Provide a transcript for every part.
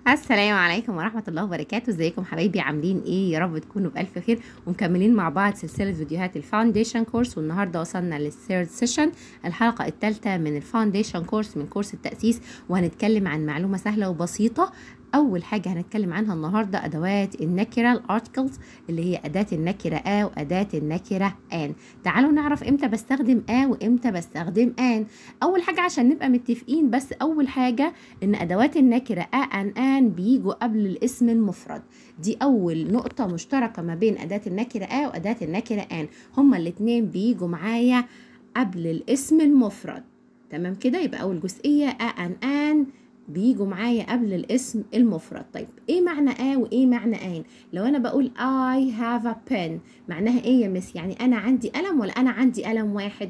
السلام عليكم ورحمة الله وبركاته. ازيكم حبايبي؟ عاملين ايه؟ يا رب تكونوا بألف خير ومكملين مع بعض سلسلة فيديوهات الفاونديشن كورس، والنهاردة وصلنا للثيرد سيشن، الحلقة الثالثة من الفاونديشن كورس من كورس التأسيس، وهنتكلم عن معلومة سهلة وبسيطة. أول حاجة هنتكلم عنها النهاردة أدوات النكرة الارتكلز، اللي هي أداة النكرة وأداة النكرة آن. تعالوا نعرف امتى بستخدم وامتى بستخدم آن. أول حاجة عشان نبقى متفقين، بس أول حاجة إن أدوات النكرة آن بيجوا قبل الاسم المفرد. دي أول نقطة مشتركة ما بين أداة النكرة وأداة النكرة آن، هما الاتنين بيجوا معايا قبل الاسم المفرد. تمام كده؟ يبقى أول جزئية آن بيجوا معايا قبل الاسم المفرد. طيب ايه معنى وايه معنى آن؟ لو انا بقول I have a pen، معناها ايه يا مس؟ يعني انا عندي قلم ولا انا عندي قلم واحد؟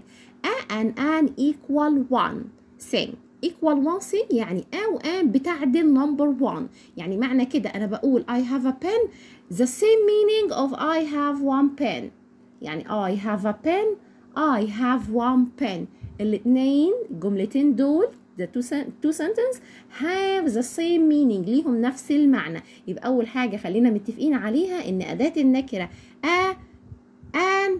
آن equal one thing. equal one thing يعني وآن بتعدل number one. يعني معنى كده انا بقول I have a pen the same meaning of I have one pen. يعني I have a pen I have one pen. الاتنين الجملتين دول the two sentences have the same meaning، ليهم نفس المعنى. يبقى أول حاجة خلينا متفقين عليها إن أداة النكرة an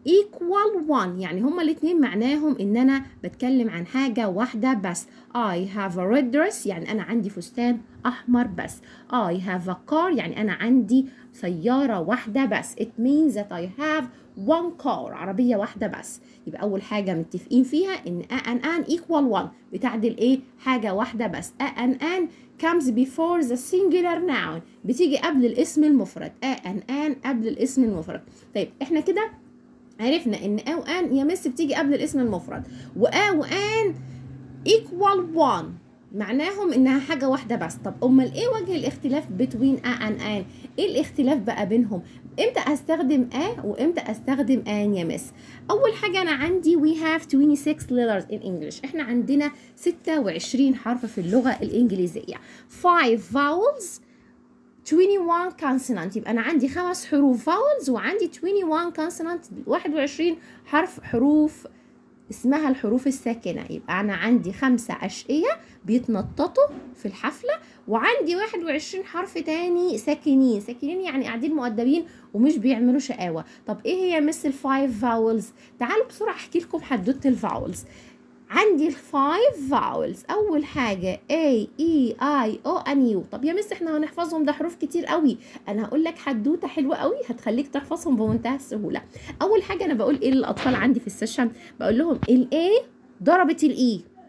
equal one، يعني هما الاتنين معناهم إن أنا بتكلم عن حاجة واحدة بس. I have a red dress يعني أنا عندي فستان أحمر بس. I have a car يعني أنا عندي سيارة واحدة بس. It means that I have one car، عربية واحدة بس. يبقى أول حاجة متفقين فيها إن an equal one بتعدل إيه؟ حاجة واحدة بس. an comes before the singular noun، بتيجي قبل الاسم المفرد. an قبل الاسم المفرد. طيب إحنا كده عرفنا إن وآن يا مس بتيجي قبل الاسم المفرد، وآن equal one معناهم إنها حاجة واحدة بس. طب أمال إيه وجه الاختلاف between and آن؟ إيه الاختلاف بقى بينهم؟ إمتى أستخدم وإمتى أستخدم آن يا مس؟ أول حاجة أنا عندي we have 26 letters in English، إحنا عندنا 26 حرف في اللغة الإنجليزية. 5 vowels 21 consonant، يبقى أنا عندي 5 حروف vowels وعندي 21 consonant 21 حروف اسمها الحروف الساكنة. يبقى أنا عندي 5 أشقية بيتنططوا في الحفلة، وعندي 21 حرف تاني ساكنين يعني قاعدين مؤدبين ومش بيعملوا شقاوة. طب إيه هي مثل الفايف فاولز؟ تعالوا بسرعة أحكي لكم حدوتة الفاولز. عندي الفايف فاولز، أول حاجة A E I O N U. طب يا مس احنا هنحفظهم، ده حروف كتير قوي. أنا هقول لك حدوتة حلوة قوي هتخليك تحفظهم بمنتهى السهولة. أول حاجة أنا بقول إيه للأطفال عندي في السيشن؟ بقول لهم ال A ضربت ال E،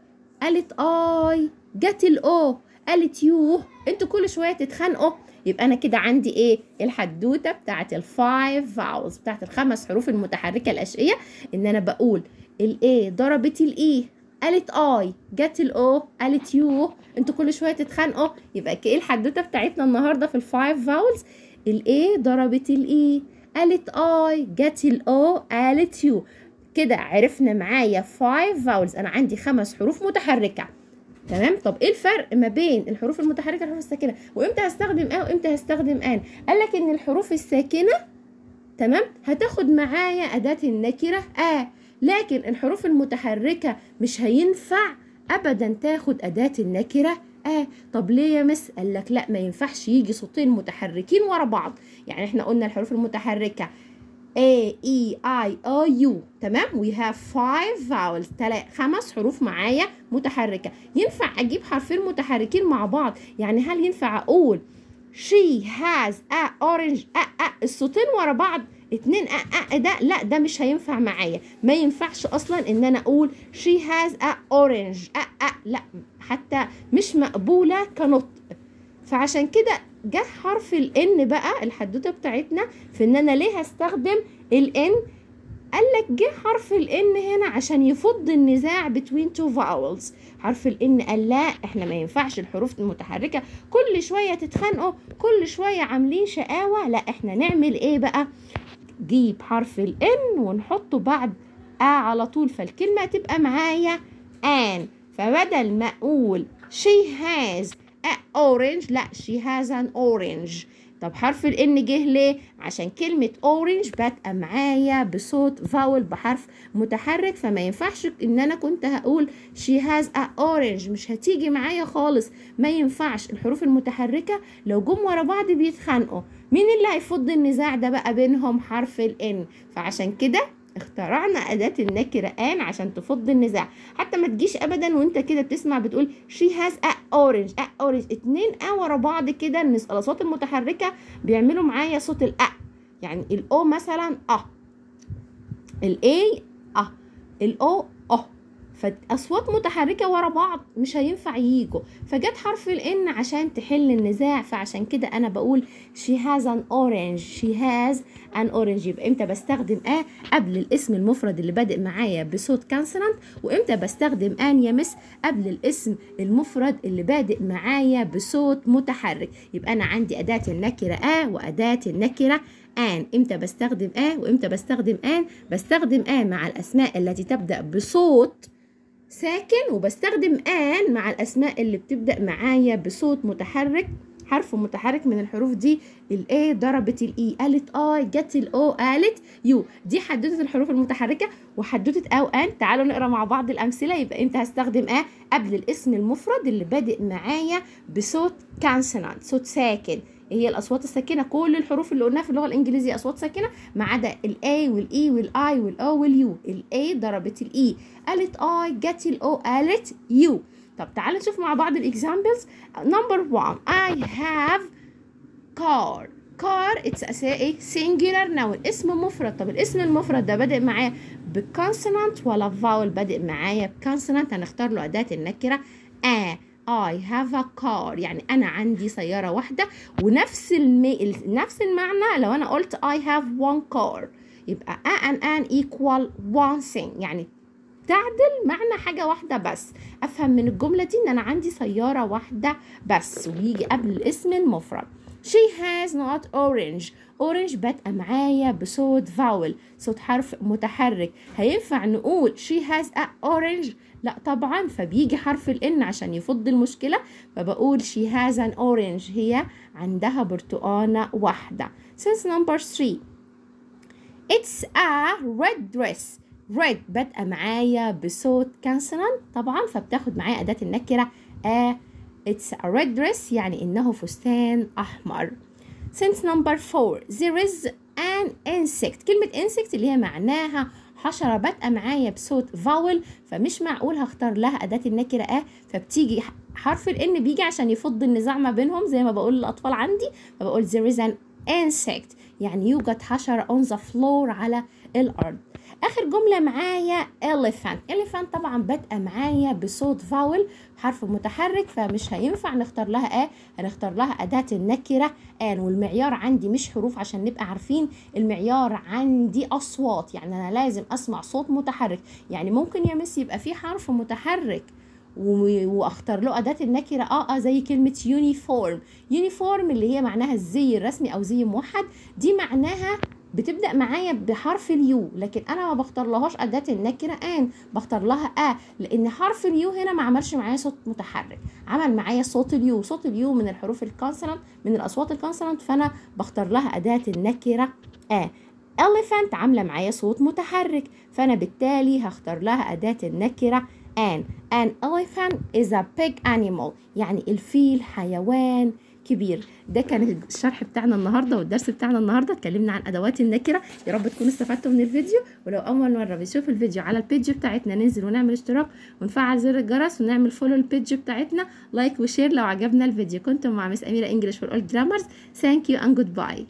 قالت I، جت ال O، قالت يو. انتوا كل شوية تتخانقوا. يبقى أنا كده عندي إيه؟ الحدوتة بتاعت الفايف فاولز، بتاعت الخمس حروف المتحركة الأشقية، إن أنا بقول الاي ضربت الاي، قالت اي، جت الاو، قالت يو. انتوا كل شويه تتخانقوا. يبقى ايه الحدوته بتاعتنا النهارده في الفايف فاولز؟ الاي ضربت الاي، قالت اي، جت الاو، قالت يو. كده عرفنا معايا 5 فاولز، انا عندي 5 حروف متحركه. تمام؟ طب ايه الفرق ما بين الحروف المتحركه والحروف الساكنه؟ وامتى هستخدم وامتى هستخدم ان؟ قال لك ان الحروف الساكنه تمام هتاخد معايا اداه النكره لكن الحروف المتحركة مش هينفع أبدا تاخد أداة النكرة طب ليه يا مس؟ قال لك لا، ما ينفعش يجي صوتين متحركين ورا بعض. يعني احنا قلنا الحروف المتحركة A E I O U، تمام؟ we have 5 vowels، 5 حروف معايا متحركة. ينفع أجيب حرفين متحركين مع بعض؟ يعني هل ينفع أقول she has a orange الصوتين ورا بعض 2 ده؟ لا، ده مش هينفع معايا. ما ينفعش اصلا ان انا اقول she has a orange لا، حتى مش مقبولة كنطق. فعشان كده جه حرف الان بقى الحدوته بتاعتنا في ان انا ليه هستخدم الان. قال لك جه حرف الان هنا عشان يفض النزاع between two vowels. حرف الان قال لا، احنا ما ينفعش الحروف المتحركه كل شويه تتخانقوا، كل شويه عاملين شقاوه. لا، احنا نعمل ايه بقى؟ جيب حرف الان ونحطه بعد على طول، فالكلمه تبقى معايا ان. فبدل ما اقول she has a orange، لا she has an orange. طب حرف الان جه ليه؟ عشان كلمة اورنج بادئة معايا بصوت فاول بحرف متحرك، فما ينفعش ان انا كنت هقول she has a orange، مش هتيجي معايا خالص، ما ينفعش. الحروف المتحركة لو جم ورا بعض بيتخانقوا، مين اللي هيفض النزاع ده بقى بينهم؟ حرف الان. فعشان كده اخترعنا أداة النكرة آن عشان تفض النزاع. حتى ما تجيش أبدا وانت كده بتسمع بتقول she has a orange، a orange، 2 ورا بعض كده. الأصوات المتحركة بيعملوا معايا صوت الأ، يعني الأو مثلا الأي الأو فأصوات متحركة ورا بعض مش هينفع ييجوا، فجت حرف الان عشان تحل النزاع. فعشان كده انا بقول she has an orange، she has an orange. يبقى امتى بستخدم قبل الاسم المفرد اللي بادئ معايا بصوت كونسونانت، وامتى بستخدم ان يا مس قبل الاسم المفرد اللي بادئ معايا بصوت متحرك. يبقى انا عندي اداة النكرة واداة النكرة آن. امتى بستخدم وامتى بستخدم آن؟ بستخدم مع الاسماء التي تبدأ بصوت ساكن، وبستخدم آن مع الأسماء اللي بتبدأ معايا بصوت متحرك، حرف متحرك من الحروف دي. الA ضربت الإي، قالت جت الأو، قالت يو. دي حدوتة الحروف المتحركة وحدوتة أو آن. تعالوا نقرأ مع بعض الأمثلة. يبقى إمتى هستخدم قبل الاسم المفرد اللي بادئ معايا بصوت كونسونانت، صوت ساكن. هي الأصوات الساكنة كل الحروف اللي قلناها في اللغة الإنجليزية أصوات ساكنة ما عدا الA والإي والآي والأو واليو. الA ضربت الإي، قالت جت الأو، قالت يو. طب تعالوا نشوف مع بعض الإكزامبلز. نمبر 1 I have car. car it's a singular noun، اسم مفرد. طب الاسم المفرد ده بادئ معايا بكونسونانت ولا فاول؟ بادئ معايا بكونسونانت، هنختار له أداة النكرة I have a car، يعني أنا عندي سيارة واحدة. ونفس نفس المعنى لو أنا قلت I have one car، يبقى an equal one thing، يعني تعدل معنى حاجة واحدة بس. أفهم من الجملة دي إن أنا عندي سيارة واحدة بس، ويجي قبل الاسم المفرد. She has not orange. orange بادئة معايا بصوت فاول، صوت حرف متحرك. هينفع نقول she has a orange؟ لا طبعا، فبيجي حرف الان عشان يفض المشكلة، فبقول she has an orange، هي عندها برتقانة واحدة. Sense number 3 it's a red dress. red بادئة معايا بصوت consonant طبعا، فبتاخد معايا أداة النكرة it's a red dress، يعني إنه فستان أحمر. Sense number 4 there is an insect. كلمة insect اللي هي معناها حشرة بادئة معايا بصوت فاول، فمش معقول هختار لها أداة النكرة فبتيجي حرف الان بيجي عشان يفض النزاع ما بينهم زي ما بقول للأطفال عندي، فبقول there is an insect، يعني يوجد حشرة on the floor على الأرض. آخر جملة معايا elephant. elephant طبعا بادئة معايا بصوت فاول حرف متحرك، فمش هينفع نختار لها هنختار لها أداة النكرة آن. والمعيار عندي مش حروف، عشان نبقى عارفين المعيار عندي أصوات، يعني أنا لازم أسمع صوت متحرك. يعني ممكن يا مس يبقى في حرف متحرك واختار له أداة النكرة زي كلمة يونيفورم. يونيفورم اللي هي معناها الزي الرسمي أو زي موحد، دي معناها بتبدأ معايا بحرف اليو، لكن انا ما بختار لهاش أداة النكرة آن، بختار لها لان حرف اليو هنا ما عملش معايا صوت متحرك، عمل معايا صوت اليو. صوت اليو من الحروف الكونسونانت، من الاصوات الكونسونانت، فانا بختار لها أداة النكرة elephant عاملة معايا صوت متحرك، فانا بالتالي هختار لها أداة النكرة an elephant is a big animal، يعني الفيل حيوان كبير. ده كان الشرح بتاعنا النهارده والدرس بتاعنا النهارده، اتكلمنا عن ادوات النكره. يا رب تكونوا استفدتوا من الفيديو، ولو اول مره بتشوف الفيديو على البيج بتاعتنا ننزل ونعمل اشتراك ونفعل زر الجرس ونعمل فولو البيج بتاعتنا، لايك وشير لو عجبنا الفيديو. كنتم مع مس اميره انجلش فور اول جرامرز. ثانك يو اند جود باي.